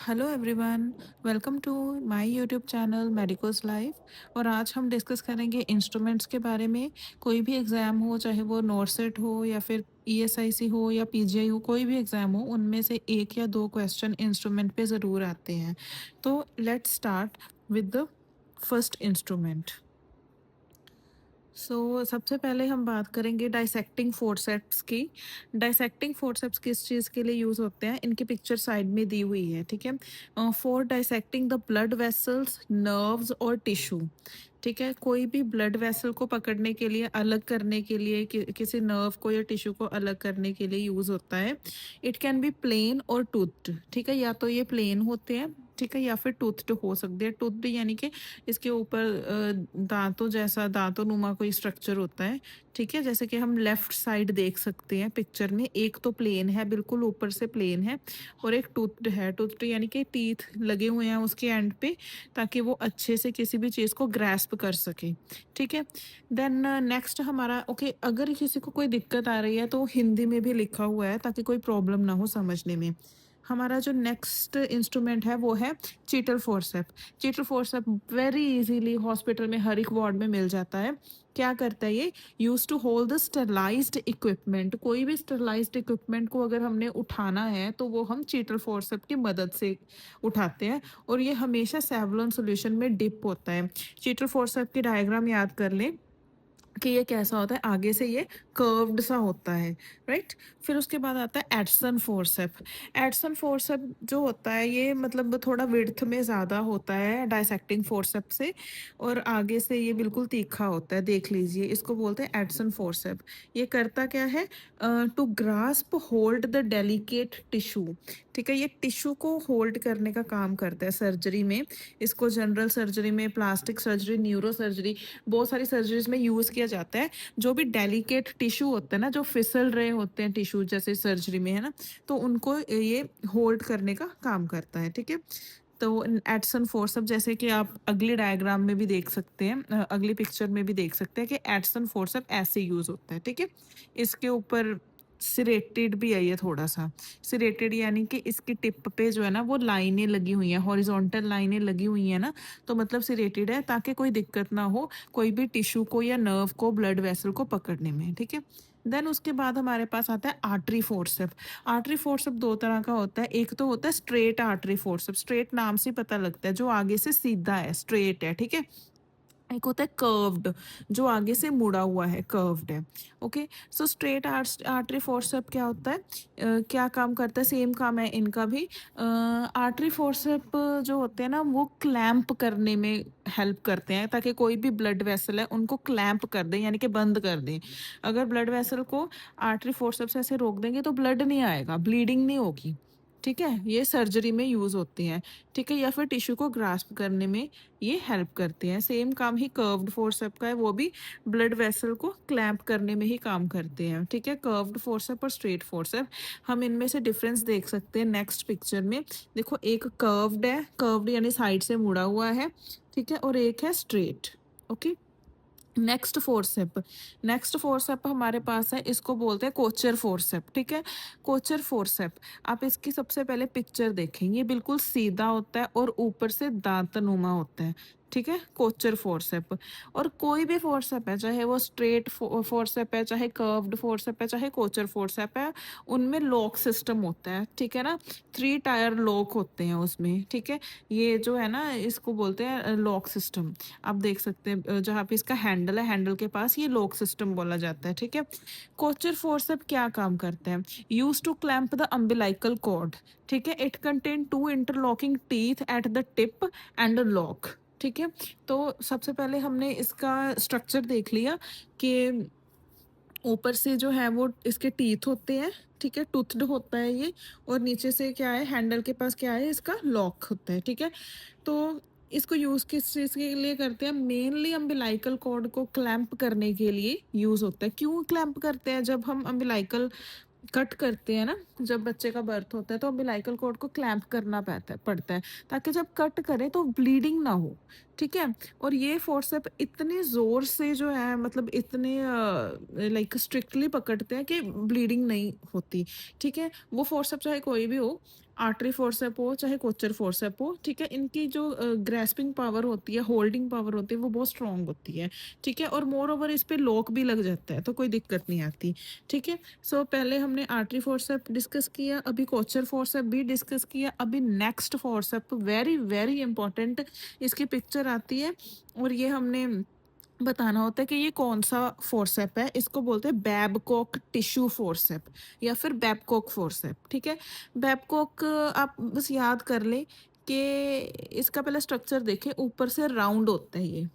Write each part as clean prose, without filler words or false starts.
Hello everyone, welcome to my YouTube channel medicos life. और आज हम डिस्कस करेंगे इंस्ट्रूमेंट्स के बारे में। कोई भी एग्ज़ाम हो, चाहे वो नॉरसेट हो या फिर ईएसआईसी हो या पीजीआई हो, कोई भी एग्ज़ाम हो, उनमें से एक या दो क्वेश्चन इंस्ट्रूमेंट पे ज़रूर आते हैं। तो let's start with the first instrument. सबसे पहले हम बात करेंगे डाइसेक्टिंग फोर्सेप्स की। डाइसेक्टिंग फोर्सेप्स किस चीज़ के लिए यूज़ होते हैं, इनकी पिक्चर साइड में दी हुई है, ठीक है। For dissecting the blood vessels, nerves और टिश्यू। ठीक है, कोई भी ब्लड वेसल को पकड़ने के लिए, अलग करने के लिए, किसी नर्व को या टिश्यू को अलग करने के लिए यूज़ होता है। इट कैन बी प्लेन और टूथड, ठीक है, या तो ये प्लेन होते हैं, ठीक है, या फिर टूथड हो सकते हैं। टूथड यानी कि इसके ऊपर दांतों जैसा, दांतों नुमा कोई स्ट्रक्चर होता है, ठीक है, जैसे कि हम लेफ्ट साइड देख सकते हैं पिक्चर में। एक तो प्लेन है, बिल्कुल ऊपर से प्लेन है, और एक टूथड है। टूथड यानी कि टीथ लगे हुए हैं उसके एंड पे, ताकि वो अच्छे से किसी भी चीज़ को ग्रैस्प कर सके, ठीक है। देन नेक्स्ट हमारा, ओके, अगर किसी को कोई दिक्कत आ रही है तो हिंदी में भी लिखा हुआ है ताकि कोई प्रॉब्लम ना हो समझने में। हमारा जो नेक्स्ट इंस्ट्रूमेंट है वो है चीटल forceps. चीटल forceps very easily hospital में हर एक वार्ड में मिल जाता है। क्या करता है ये? Use to hold the sterilized equipment. कोई भी स्टरलाइज्ड इक्विपमेंट को अगर हमने उठाना है तो वो हम चीटल फोर्सेप की मदद से उठाते हैं, और ये हमेशा सेवलॉन सॉल्यूशन में डिप होता है। चीटल फोर्सेप की डायग्राम याद कर लें कि ये कैसा होता है। आगे से ये कर्व्ड सा होता है, राइट। फिर उसके बाद आता है एडसन फोर्सेप। एडसन फोर्सेप जो होता है ये मतलब थोड़ा विड्थ में ज़्यादा होता है डाइसेक्टिंग फोर्सेप से, और आगे से ये बिल्कुल तीखा होता है। देख लीजिए, इसको बोलते हैं एडसन फोर्सेप। ये करता क्या है? To grasp hold the delicate tissue, ठीक है। ये टिश्यू को होल्ड करने का काम करता है सर्जरी में। इसको जनरल सर्जरी में, प्लास्टिक सर्जरी, न्यूरो सर्जरी, बहुत सारी सर्जरीज में यूज़ किया जाता है। जो भी डेलिकेट टिश्यू होता है ना, जो फिसल रहे होते हैं टिश्यू जैसे सर्जरी में, है ना, तो उनको ये होल्ड करने का काम करता है, ठीक है। तो एडसन फोर्सअप, जैसे कि आप अगली डायग्राम में भी देख सकते हैं, अगली पिक्चर में भी देख सकते हैं कि एडसन फोर्सअप ऐसे यूज़ होता है, ठीक है। इसके ऊपर सिरेटेड भी है ये थोड़ा सा। सिरेटेड यानी कि इसकी टिप पे जो है ना वो लाइनें लगी हुई हैं, हॉरिजॉन्टल लाइनें लगी हुई हैं ना, तो मतलब सिरेटेड है, ताकि कोई दिक्कत ना हो कोई भी टिश्यू को या नर्व को, ब्लड वेसल को पकड़ने में, ठीक है। देन उसके बाद हमारे पास आता है आर्टरी फोर्सेप। आर्टरी फोर्सेप दो तरह का होता है। एक तो होता है स्ट्रेट आर्टरी फोर्सेप, स्ट्रेट नाम से पता लगता है, जो आगे से सीधा है, स्ट्रेट है, ठीक है। एक होता है कर्व्ड, जो आगे से मुड़ा हुआ है, कर्व्ड है। Okay, so straight artery forcep क्या होता है, क्या काम करता है? सेम काम है इनका भी। आर्टरी फोर्सेप जो होते हैं ना, वो क्लैंप करने में हेल्प करते हैं, ताकि कोई भी ब्लड वेसल है उनको क्लैंप कर दें, यानी कि बंद कर दें। अगर ब्लड वेसल को आर्टरी फोर्सेप से ऐसे रोक देंगे तो ब्लड नहीं आएगा, ब्लीडिंग नहीं होगी, ठीक है। ये सर्जरी में यूज होती हैं, ठीक है, या फिर टिश्यू को ग्रास्प करने में ये हेल्प करते हैं। सेम काम ही कर्व्ड फोर्सेप का है, वो भी ब्लड वेसल को क्लैंप करने में ही काम करते हैं, ठीक है। कर्व्ड फोर्सेप और स्ट्रेट फोर्सेप, हम इनमें से डिफरेंस देख सकते हैं नेक्स्ट पिक्चर में। देखो, एक कर्व्ड है, कर्व्ड यानी साइड से मुड़ा हुआ है, ठीक है, और एक है straight. Okay, next forcep. Next forcep हमारे पास है, इसको बोलते हैं कोचर फोर्सेप, ठीक है। कोचर फोर्सेप, आप इसकी सबसे पहले पिक्चर देखेंगे, बिल्कुल सीधा होता है और ऊपर से दांतनुमा होता है, ठीक है, कोचर फोर्सेप। और कोई भी फोर्सेप है, चाहे वो स्ट्रेट फोर्सेप है, चाहे कर्व्ड फोर्सेप है, चाहे कोचर फोर्सेप है, उनमें लॉक सिस्टम होता है, ठीक है ना। 3 टायर लॉक होते हैं उसमें, ठीक है। ये जो है ना, इसको बोलते हैं लॉक सिस्टम। आप देख सकते हैं, जहाँ पे इसका हैंडल है, हैंडल के पास ये लॉक सिस्टम बोला जाता है, ठीक है। कोचर फोर्सेप क्या काम करते हैं? Use to clamp the umbilical cord, ठीक है। It contain 2 interlocking teeth at the tip and lock, ठीक है। तो सबसे पहले हमने इसका स्ट्रक्चर देख लिया कि ऊपर से जो है वो इसके टीथ होते हैं, ठीक है, टूथड होता है ये, और नीचे से क्या है, हैंडल के पास क्या है, इसका लॉक होता है, ठीक है। तो इसको यूज़ किस चीज़ के लिए करते हैं? मेनली अम्बिलाइकल कॉर्ड को क्लैंप करने के लिए यूज़ होता है। क्यों क्लैंप करते हैं? जब हम अम्बिलाइकल कट करते हैं ना, जब बच्चे का बर्थ होता है तो अम्बिलाइकल कॉर्ड को क्लैंप करना पड़ता है, ताकि जब कट करें तो ब्लीडिंग ना हो, ठीक है। और ये फोर्सेप इतने ज़ोर से जो है, मतलब इतने लाइक स्ट्रिक्टली पकड़ते हैं कि ब्लीडिंग नहीं होती, ठीक है। वो फोर्सेप चाहे कोई भी हो, आर्टरी फोर्सेप हो चाहे कोचर फोर्सेप हो, ठीक है, इनकी जो ग्रेस्पिंग पावर होती है, होल्डिंग पावर होती है, वो बहुत स्ट्रांग होती है, ठीक है, और मोर ओवर इस पे लॉक भी लग जाता है, तो कोई दिक्कत नहीं आती, ठीक है। सो पहले हमने आर्टरी फोर्सेप डिस्कस किया, अभी कोचर फोर्सेप भी डिस्कस किया, अभी next forcep very very important, इसकी पिक्चर आती है और ये हमने बताना होता है कि ये कौन-सा फ़ोर्सेप है, इसको बोलते हैं बैबकॉक टिश्यू फ़ोर्सेप या फिर बैबकॉक फ़ोर्सेप, ठीक है? बैबकॉक आप बस याद कर लें कि इसका पहले स्ट्रक्चर देखें, ऊपर से राउंड होता है ये,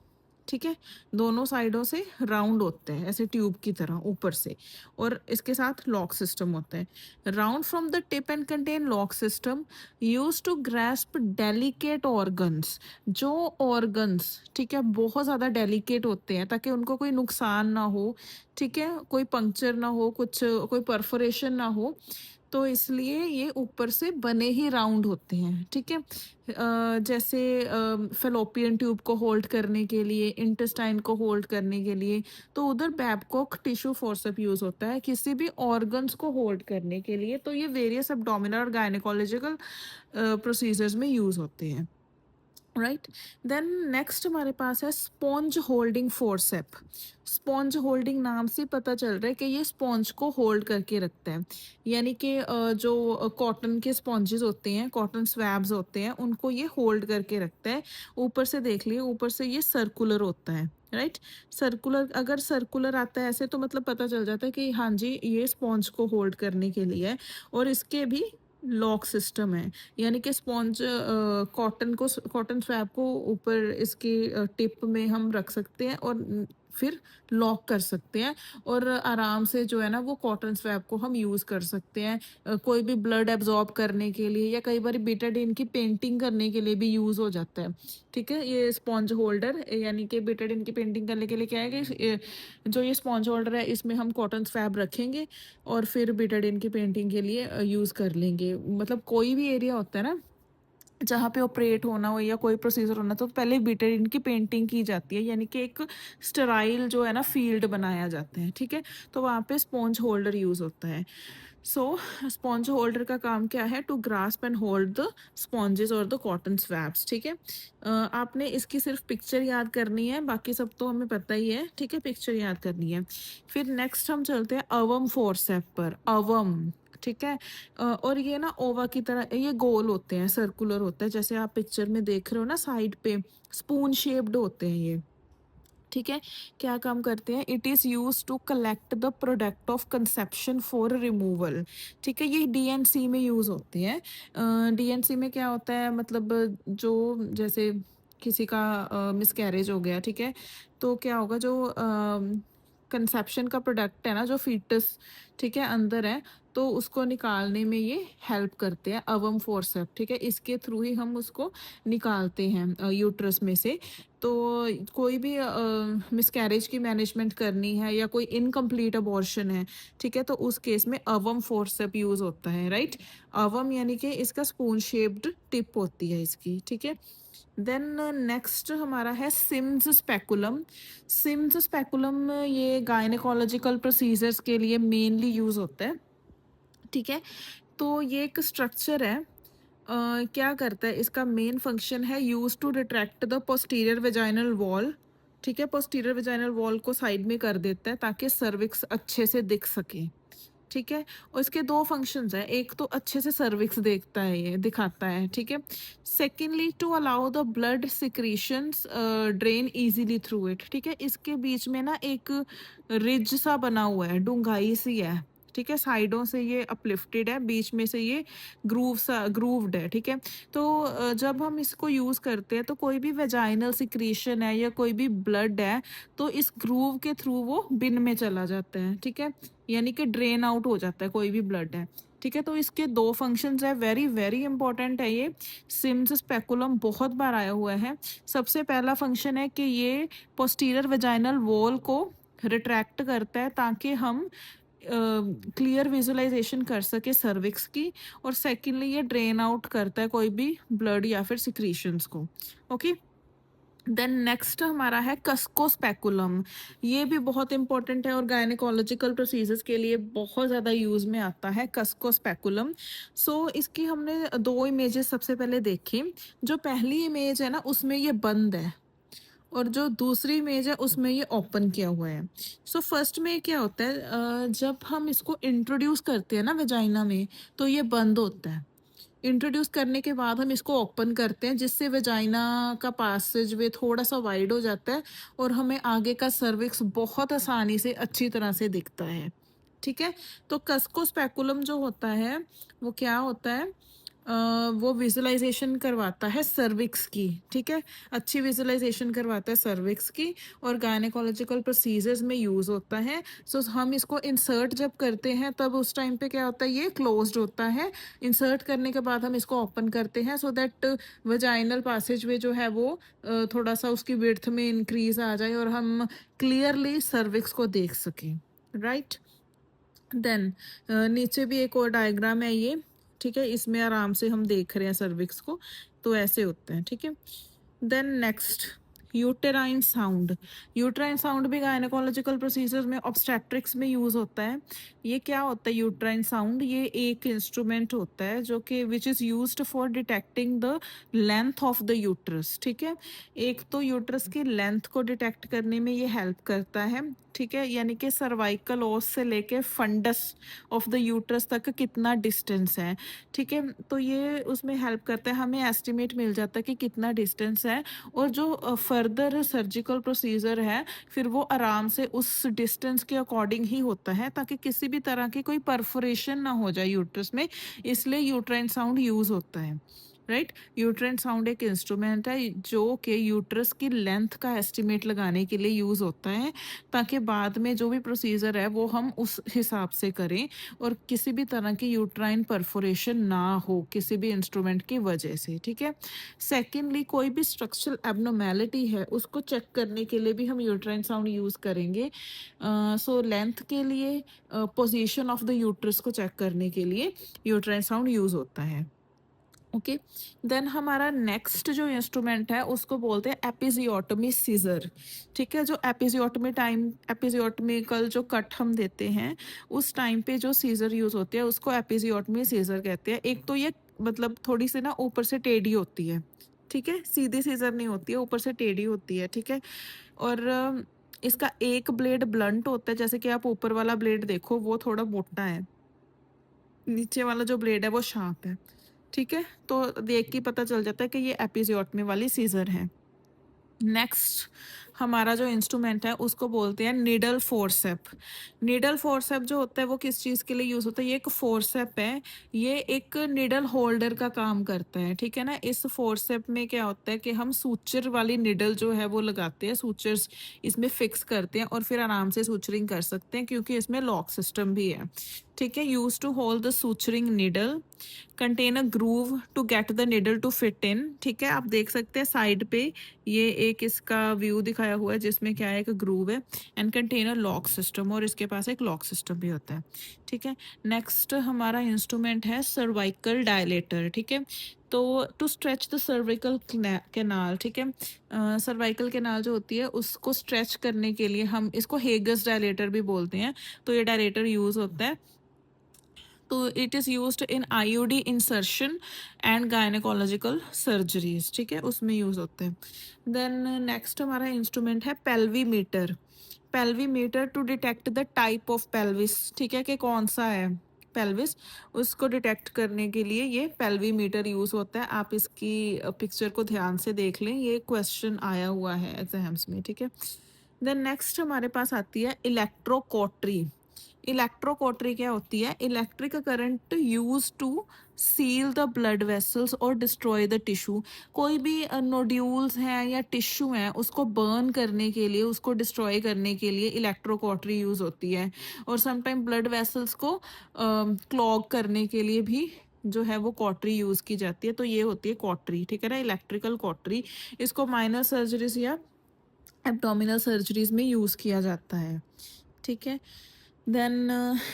ठीक है? दोनों साइडों से राउंड होते हैं, ऐसे ट्यूब की तरह ऊपर से, और इसके साथ लॉक सिस्टम होता है। Round from the tip and contain lock system used to grasp delicate organs. जो ऑर्गन्स, ठीक है, बहुत ज़्यादा डेलिकेट होते हैं ताकि उनको कोई नुकसान ना हो, ठीक है, कोई पंक्चर ना हो, कुछ कोई परफोरेशन ना हो, तो इसलिए ये ऊपर से बने ही राउंड होते हैं, ठीक है। जैसे फेलोपियन ट्यूब को होल्ड करने के लिए, इंटेस्टाइन को होल्ड करने के लिए, तो उधर बैबकॉक टिश्यू फोर्सेप यूज होता है किसी भी ऑर्गन्स को होल्ड करने के लिए, तो ये वेरियस एब्डोमिनल और गायनेकोलॉजिकल प्रोसीजर्स में यूज होते हैं, राइट। देन नेक्स्ट हमारे पास है sponge holding forcep. Sponge holding नाम से पता चल रहा है कि ये स्पॉन्ज को होल्ड करके रखता है, यानी कि जो कॉटन के स्पॉन्जेस होते हैं, कॉटन स्वैब्स होते हैं, उनको ये होल्ड करके रखता है। ऊपर से देख लिए, ऊपर से ये सर्कुलर होता है, राइट। सर्कुलर, अगर सर्कुलर आता है ऐसे तो मतलब पता चल जाता है कि हाँ जी ये स्पॉन्ज को होल्ड करने के लिए है, और इसके भी लॉक सिस्टम है, यानी कि स्पॉन्ज कॉटन स्वैप को ऊपर इसकी टिप में हम रख सकते हैं और फिर लॉक कर सकते हैं, और आराम से जो है ना वो कॉटन स्वैप को हम यूज़ कर सकते हैं, कोई भी ब्लड एब्जॉर्ब करने के लिए, या कई बार बीटाडीन की पेंटिंग करने के लिए भी यूज़ हो जाता है, ठीक है। ये स्पॉन्ज होल्डर, यानी कि बीटाडीन की पेंटिंग करने के लिए क्या है कि जो ये स्पॉन्ज होल्डर है इसमें हम कॉटन स्वैप रखेंगे और फिर बीटाडीन की पेंटिंग के लिए यूज़ कर लेंगे। मतलब कोई भी एरिया होता है ना जहाँ पे ऑपरेट होना हो या कोई प्रोसीजर होना, तो पहले बीटाडीन की पेंटिंग की जाती है, यानी कि एक स्टेराइल जो है ना फील्ड बनाया जाता है, ठीक है। तो वहाँ पे स्पॉन्ज होल्डर यूज़ होता है। सो स्पॉन्ज होल्डर का काम क्या है? To grasp and hold the sponges और द कॉटन स्वैप्स, ठीक है। आपने इसकी सिर्फ पिक्चर याद करनी है, बाकी सब तो हमें पता ही है, ठीक है, पिक्चर याद करनी है। फिर नेक्स्ट हम चलते हैं अवम फोर्सेप पर। अवम, ठीक है। और ये ना ओवा की तरह ये गोल होते हैं, सर्कुलर होता है, जैसे आप पिक्चर में देख रहे हो ना साइड पे स्पून शेप्ड होते हैं ये, ठीक है। क्या काम करते हैं? It is use to collect the product of conception for removal, ठीक है। ये डीएनसी में यूज होते हैं। डीएनसी में क्या होता है, मतलब जो जैसे किसी का मिसकैरेज हो गया, ठीक है, तो क्या होगा, जो कंसेप्शन का प्रोडक्ट है ना, जो फीटस, ठीक है, अंदर है, तो उसको निकालने में ये हेल्प करते हैं, अवम फोर्सेप, ठीक है, इसके थ्रू ही हम उसको निकालते हैं यूट्रस में से। तो कोई भी मिसकैरेज की मैनेजमेंट करनी है या कोई इनकम्प्लीट अबॉर्शन है, ठीक है, तो उस केस में अवम फोर्सेप यूज होता है, राइट। अवम यानी कि इसका स्पून शेप्ड टिप होती है इसकी, ठीक है। देन नेक्स्ट हमारा है सिम्स स्पेकुलम। सिम्स स्पेकुलम ये गायनेकोलॉजिकल प्रोसीजर्स के लिए मेनली यूज होता है, ठीक है। तो ये एक स्ट्रक्चर है, क्या करता है, इसका मेन फंक्शन है use to retract the posterior vaginal wall, ठीक है। पोस्टीरियर वेजाइनल वॉल को साइड में कर देता है ताकि सर्विक्स अच्छे से दिख सके, ठीक है। और इसके दो फंक्शंस हैं, एक तो अच्छे से सर्विक्स देखता है, ये दिखाता है, ठीक है। Secondly to allow the blood secretions drain easily through it, ठीक है। इसके बीच में ना एक रिज सा बना हुआ है, डूंघाई सी है, ठीक है। साइडों से ये अपलिफ्टेड है, बीच में से ये ग्रूव सा ग्रूव्ड है, ठीक है। तो जब हम इसको यूज़ करते हैं तो कोई भी वेजाइनल सिक्रीशन है या कोई भी ब्लड है, तो इस ग्रूव के थ्रू वो बिन में चला जाता है, ठीक है, यानी कि ड्रेन आउट हो जाता है कोई भी ब्लड है, ठीक है। तो इसके दो फंक्शंस है, वेरी वेरी इंपॉर्टेंट है ये। सिम्स स्पेकुलम बहुत बार आया हुआ है। सबसे पहला फंक्शन है कि ये पोस्टीरियर वेजाइनल वॉल को रिट्रैक्ट करता है ताकि हम क्लियर विजुअलाइजेशन कर सके सर्विक्स की, और सेकेंडली ये ड्रेन आउट करता है कोई भी ब्लड या फिर सिक्रीशंस को, ओके। देन नेक्स्ट हमारा है कस्कोस्पेकुलम। ये भी बहुत इंपॉर्टेंट है और गायनेकोलॉजिकल प्रोसीजर्स के लिए बहुत ज़्यादा यूज़ में आता है कस्कोस्पेकुलम। सो इसकी हमने दो इमेजेस सबसे पहले देखी। जो पहली इमेज है ना उसमें ये बंद है और जो दूसरी इमेज है उसमें ये ओपन किया हुआ है। सो फर्स्ट में क्या होता है, जब हम इसको इंट्रोड्यूस करते हैं ना वेजाइना में तो ये बंद होता है। इंट्रोड्यूस करने के बाद हम इसको ओपन करते हैं जिससे वेजाइना का पासेज वे थोड़ा सा वाइड हो जाता है और हमें आगे का सर्विक्स बहुत आसानी से अच्छी तरह से दिखता है। ठीक है, तो कस्कोस्पेकुलम जो होता है वो क्या होता है, वो विजुअलाइजेशन करवाता है सर्विक्स की। ठीक है, अच्छी विजुअलाइजेशन करवाता है सर्विक्स की और गायनेकोलॉजिकल प्रोसीजर्स में यूज़ होता है। सो हम इसको इंसर्ट जब करते हैं तब उस टाइम पे क्या होता है, ये क्लोज्ड होता है। इंसर्ट करने के बाद हम इसको ओपन करते हैं सो दैट वजाइनल पासेज वे जो है वो थोड़ा सा उसकी विड्थ में इंक्रीज आ जाए और हम क्लियरली सर्विक्स को देख सकें। राइट, देन नीचे भी एक और डायग्राम है ये। ठीक है, इसमें आराम से हम देख रहे हैं सर्विक्स को, तो ऐसे होते हैं। ठीक है, then next uterine sound. Uterine sound भी गायनेकोलॉजिकल प्रोसीजर में ऑब्स्टेट्रिक्स में यूज होता है। ये क्या होता है यूटेराइन साउंड, ये एक इंस्ट्रूमेंट होता है जो कि which is used for detecting the length of the uterus. ठीक है, एक तो यूट्रस की लेंथ को डिटेक्ट करने में ये हेल्प करता है। ठीक है, यानी कि सर्वाइकल ओस से लेके फंडस ऑफ द यूट्रस तक कितना डिस्टेंस है। ठीक है, तो ये उसमें हेल्प करता है, हमें एस्टिमेट मिल जाता है कि कितना डिस्टेंस है और जो फर्दर सर्जिकल प्रोसीजर है फिर वो आराम से उस डिस्टेंस के अकॉर्डिंग ही होता है ताकि किसी भी तरह की कोई परफोरेशन ना हो जाए यूट्रस में। इसलिए यूट्राइन साउंड यूज होता है। राइट, यूट्राइन साउंड एक इंस्ट्रूमेंट है जो कि यूट्रस की लेंथ का एस्टिमेट लगाने के लिए यूज होता है ताकि बाद में जो भी प्रोसीजर है वो हम उस हिसाब से करें और किसी भी तरह की यूट्राइन परफोरेशन ना हो किसी भी इंस्ट्रूमेंट की वजह से। ठीक है, सेकेंडली कोई भी स्ट्रक्चरल एबनॉर्मेलिटी है उसको चेक करने के लिए भी हम यूट्राइन साउंड यूज़ करेंगे। सो लेंथ के लिए, पोजीशन ऑफ द यूट्रस को चेक करने के लिए यूट्राइन साउंड यूज़ होता है। ओके, देन हमारा नेक्स्ट जो इंस्ट्रूमेंट है उसको बोलते हैं एपिजियोटमी सीजर। ठीक है, जो एपिजियोटमिकल जो कट हम देते हैं उस टाइम पे जो सीजर यूज होते हैं उसको एपिजियोटमी सीजर कहते हैं। एक तो ये मतलब थोड़ी सी ना ऊपर से टेढ़ी होती है। ठीक है, सीधी सीजर नहीं होती है, ऊपर से टेढ़ी होती है। ठीक है, और इसका एक ब्लेड ब्लंट होता है, जैसे कि आप ऊपर वाला ब्लेड देखो वो थोड़ा मोटा है, नीचे वाला जो ब्लेड है वो शार्प है। ठीक है, तो देख के पता चल जाता है कि ये एपिजियोटमी वाली सीजर है। नेक्स्ट हमारा जो इंस्ट्रूमेंट है उसको बोलते हैं निडल फोर्सेप। निडल फोर्सेप जो होता है वो किस चीज़ के लिए यूज़ होता है, ये एक फोर्सेप है, ये एक निडल होल्डर का काम करता है। ठीक है ना, इस फोर्सेप में क्या होता है कि हम सूचर वाली निडल जो है वो लगाते हैं, सूचर्स इसमें फिक्स करते हैं और फिर आराम से सूचरिंग कर सकते हैं क्योंकि इसमें लॉक सिस्टम भी है। ठीक है, use to hold the suturing needle, contain a groove to get the needle to fit in. ठीक है, आप देख सकते हैं साइड पे ये एक इसका व्यू दिखाया हुआ है जिसमें क्या है, एक ग्रूव है and contain a lock system, और इसके पास एक लॉक सिस्टम भी होता है। ठीक है, नेक्स्ट हमारा इंस्ट्रूमेंट है सर्वाइकल डायलेटर। ठीक है, तो to stretch the cervical canal. ठीक है, सर्वाइकल कैनाल जो होती है उसको स्ट्रेच करने के लिए हम इसको हेगस डायलेटर भी बोलते हैं। तो ये डायलेटर यूज होता है, तो it is used in IUD insertion and gynaecological surgeries. ठीक है, उसमें यूज होते हैं। देन नेक्स्ट हमारा इंस्ट्रूमेंट है pelvimeter. Pelvimeter to detect the type of pelvis. ठीक है, कि कौन सा है पेल्विस, उसको डिटेक्ट करने के लिए ये पेल्वीमीटर यूज होता है। आप इसकी पिक्चर को ध्यान से देख लें, ये क्वेश्चन आया हुआ है एग्जाम्स में। ठीक है, देन नेक्स्ट हमारे पास आती है इलेक्ट्रोकॉटरी। इलेक्ट्रोकॉटरी क्या होती है, electric current use to seal the blood vessels और डिस्ट्रॉय द टिश्यू। कोई भी नोड्यूल्स हैं या टिश्यू हैं उसको बर्न करने के लिए, उसको डिस्ट्रॉय करने के लिए इलेक्ट्रोकॉटरी यूज होती है। और समटाइम ब्लड वेसल्स को क्लॉग करने के लिए भी जो है वो कॉटरी यूज की जाती है, तो ये होती है कॉटरी। ठीक है ना, इलेक्ट्रिकल कॉटरी। इसको माइनर सर्जरीज या एब्डोमिनल सर्जरीज में यूज किया जाता है। ठीक है, देन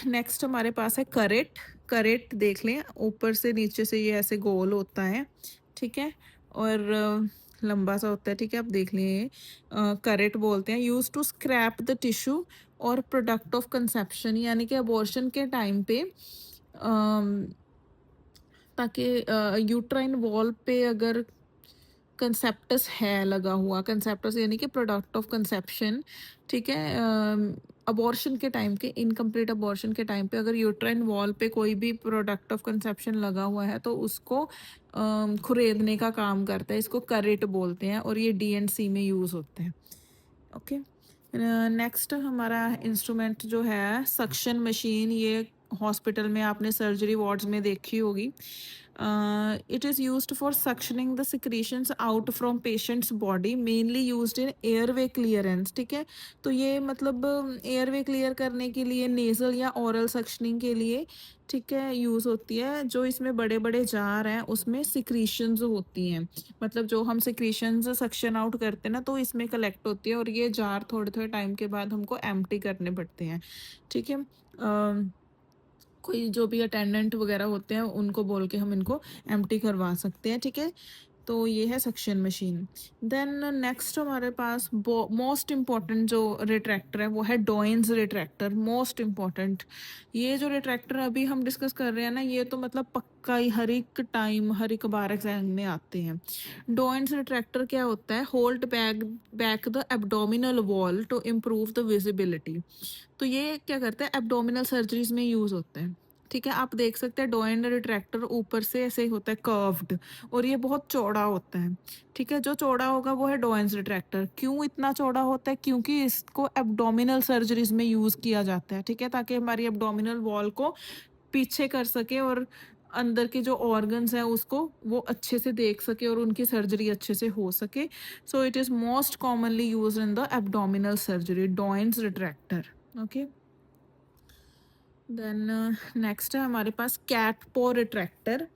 नेक्स्ट हमारे पास है करेट। करेट देख लें, ऊपर से नीचे से ये ऐसे गोल होता है। ठीक है, और लंबा सा होता है, ठीक है, आप देख लिए। करेट बोलते हैं, use to scrape the tissue और प्रोडक्ट ऑफ कंसेप्शन, यानी कि अबॉर्शन के टाइम पे ताकि यूट्राइन वॉल पे अगर कंसेप्टस है लगा हुआ, कंसेप्टस यानी कि प्रोडक्ट ऑफ कंसेप्शन, ठीक है, अबॉर्शन के टाइम के, इनकम्प्लीट अबॉर्शन के टाइम पे अगर यूट्राइन वॉल पे कोई भी प्रोडक्ट ऑफ कंसेप्शन लगा हुआ है तो उसको खुरेदने का काम करता है, इसको करेट बोलते हैं और ये डीएनसी में यूज़ होते हैं। ओके, नेक्स्ट हमारा इंस्ट्रूमेंट जो है सक्शन मशीन, ये हॉस्पिटल में आपने सर्जरी वार्ड्स में देखी होगी। It is used for suctioning the secretions out from patients body, mainly used in airway clearance, ठीक है। तो ये मतलब एयरवे क्लियर करने के लिए, नेजल या ओरल सक्शनिंग के लिए, ठीक है, यूज़ होती है। जो इसमें बड़े बड़े जार हैं उसमें सिक्रीशंस होती हैं, मतलब जो हम सिक्रीशंस सक्शन आउट करते हैं ना, तो इसमें कलेक्ट होती है और ये जार थोड़े थोड़े टाइम के बाद हमको एम्प्टी करने पड़ते हैं, ठीक है। कोई जो भी अटेंडेंट वगैरह होते हैं उनको बोल के हम इनको एम्प्टी करवा सकते हैं, ठीक है। तो ये है सक्शन मशीन। देन नेक्स्ट हमारे पास मोस्ट इम्पॉर्टेंट जो रिट्रैक्टर है वो है डॉइंस रिट्रैक्टर, मोस्ट इम्पॉर्टेंट। ये जो रिट्रैक्टर अभी हम डिस्कस कर रहे हैं ना, ये तो मतलब पक्का ही हर एक टाइम हर एक बार एग्जाम में आते हैं। डॉइंस रिट्रैक्टर क्या होता है? Hold back back the abdominal wall to improve the visibility. तो ये क्या करता है? एब्डोमिनल सर्जरीज में यूज होता है, ठीक है। आप देख सकते हैं डॉइन रिट्रैक्टर ऊपर से ऐसे होता है कर्व्ड, और ये बहुत चौड़ा होता है, ठीक है। जो चौड़ा होगा वो है डॉइंस रिट्रैक्टर। क्यों इतना चौड़ा होता है? क्योंकि इसको एब्डोमिनल सर्जरीज में यूज किया जाता है, ठीक है, ताकि हमारी एब्डोमिनल वॉल को पीछे कर सके और अंदर के जो ऑर्गन्स हैं उसको वो अच्छे से देख सके और उनकी सर्जरी अच्छे से हो सके। So it is most commonly use in the abdominal surgery, Doyen's retractor. Okay, then next है हमारे पास कैट पो रिट्रैक्टर,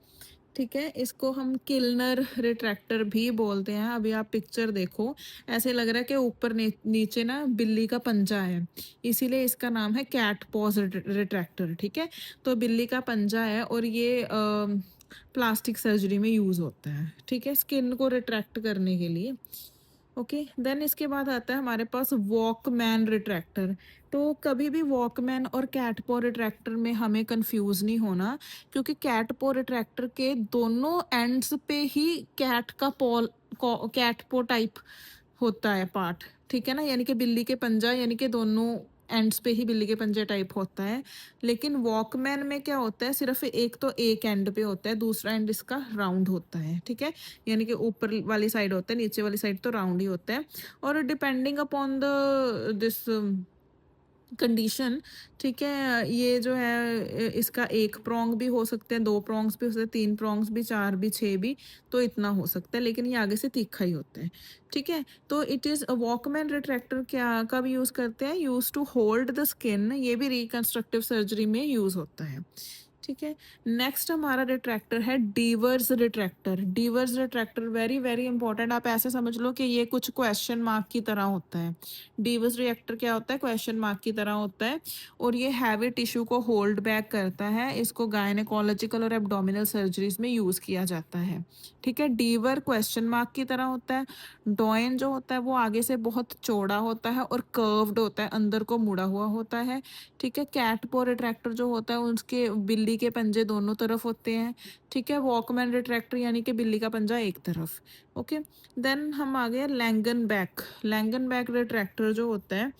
ठीक है। इसको हम किल्नर रिट्रैक्टर भी बोलते हैं। अभी आप पिक्चर देखो, ऐसे लग रहा है कि ऊपर नीचे ना बिल्ली का पंजा है, इसीलिए इसका नाम है कैट पॉज रिट्रैक्टर, ठीक है। तो बिल्ली का पंजा है और ये प्लास्टिक सर्जरी में यूज होता है, ठीक है, स्किन को रिट्रैक्ट करने के लिए। ओके, देन इसके बाद आता है हमारे पास वॉकमैन रिट्रैक्टर। तो कभी भी वॉकमैन और कैटपो रिट्रैक्टर में हमें कंफ्यूज नहीं होना, क्योंकि कैटपो रिट्रैक्टर के दोनों एंड्स पे ही कैट का कैटपो टाइप होता है पार्ट, ठीक है ना, यानी कि बिल्ली के पंजा, यानी कि दोनों एंड्स पे ही बिल्ली के पंजे टाइप होता है। लेकिन वॉकमैन में क्या होता है? सिर्फ एक तो एक एंड पे होता है, दूसरा एंड इसका राउंड होता है, ठीक है। यानी कि ऊपर वाली साइड होता है, नीचे वाली साइड तो राउंड ही होता है। और depending upon the this condition, ठीक है, ये जो है इसका एक प्रोंग भी हो सकते हैं, दो प्रोंग्स भी हो सकते हैं, तीन प्रोंग्स भी, चार भी, छः भी, तो इतना हो सकता है, लेकिन ये आगे से तीखा ही होता है, ठीक है। तो इट इज़ वॉकमैन रिट्रैक्टर क्या कब यूज़ करते हैं? Use to hold the skin, ये भी रिकंस्ट्रक्टिव सर्जरी में यूज़ होता है, ठीक है। नेक्स्ट हमारा रिट्रैक्टर है Deaver's retractor. Deaver's retractor very very important, आप ऐसे समझ लो कि ये कुछ क्वेश्चन मार्क की तरह होता है। डीवर्स रिएक्टर क्या होता है? क्वेश्चन मार्क की तरह होता है, और ये हैवी टिश्यू को होल्ड बैक करता है। इसको गायनेकोलॉजिकल और एब्डोमिनल सर्जरीज में यूज किया जाता है, ठीक है। डीवर क्वेश्चन मार्क की तरह होता है। डॉइन जो होता है वो आगे से बहुत चौड़ा होता है और कर्व्ड होता है, अंदर को मुड़ा हुआ होता है, ठीक है। कैट पो रिट्रैक्टर जो होता है उसके बिल्ली के पंजे दोनों तरफ होते हैं, ठीक है। वॉकमैन रिट्रैक्टर यानी कि बिल्ली का पंजा एक तरफ। ओके, देन हम आ गए लैंगन बैक। लैंगन बैक रिट्रैक्टर जो होता है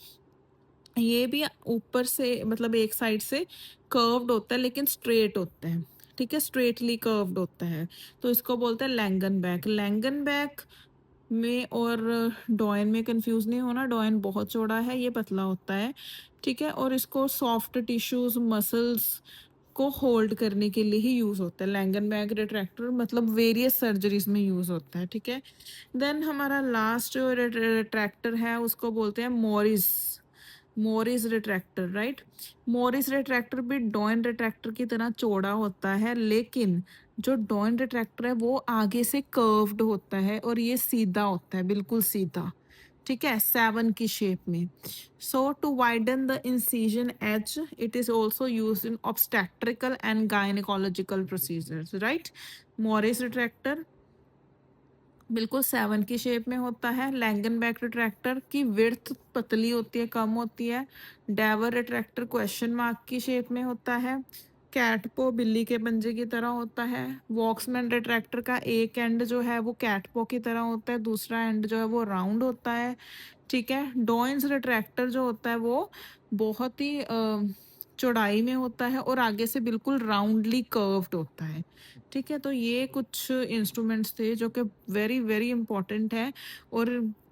ये भी ऊपर से मतलब एक साइड से कर्व्ड होता है लेकिन स्ट्रेट होता है, ठीक है, स्ट्रेटली कर्व्ड होता है, तो इसको बोलते हैं लैंगन बैक। लैंगन बैक में और डॉयन में कंफ्यूज नहीं होना, डॉयन बहुत चौड़ा है, ये पतला होता है, ठीक है, और इसको सॉफ्ट टिश्यूज मसल्स को होल्ड करने के लिए ही यूज होता है। लैंगन बैक रिट्रैक्टर मतलब वेरियस सर्जरीज में यूज होता है, ठीक है। देन हमारा लास्ट जो रिट्रैक्टर है उसको बोलते हैं Morris, Morris retractor, right. Morris retractor भी डॉइन रिट्रैक्टर की तरह चौड़ा होता है, लेकिन जो डॉइन रिट्रैक्टर है वो आगे से कर्व्ड होता है और ये सीधा होता है, बिल्कुल सीधा, ठीक है, 7 की शेप में। So to widen the incision edge, it is also use in obstetrical and gynaecological procedures, right. Morris retractor बिल्कुल 7 की शेप में होता है। लैंगनबैक रिट्रैक्टर की विड्थ पतली होती है, कम होती है। डैवर रिट्रैक्टर क्वेश्चन मार्क की शेप में होता है। कैटपो बिल्ली के पंजे की तरह होता है। वॉक्समैन रिट्रैक्टर का एक एंड जो है वो कैटपो की तरह होता है, दूसरा एंड जो है वो राउंड होता है। ठीक है। डॉइंस रिट्रैक्टर जो होता है वो बहुत ही चौड़ाई में होता है और आगे से बिल्कुल राउंडली कर्व्ड होता है। ठीक है, तो ये कुछ इंस्ट्रूमेंट्स थे जो कि वेरी वेरी इंपॉर्टेंट है। और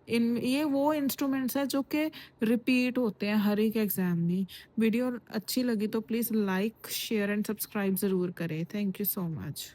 इन ये वो इंस्ट्रूमेंट्स हैं जो कि रिपीट होते हैं हर एक एग्जाम में। वीडियो अच्छी लगी तो please like share and subscribe ज़रूर करें। Thank you so much.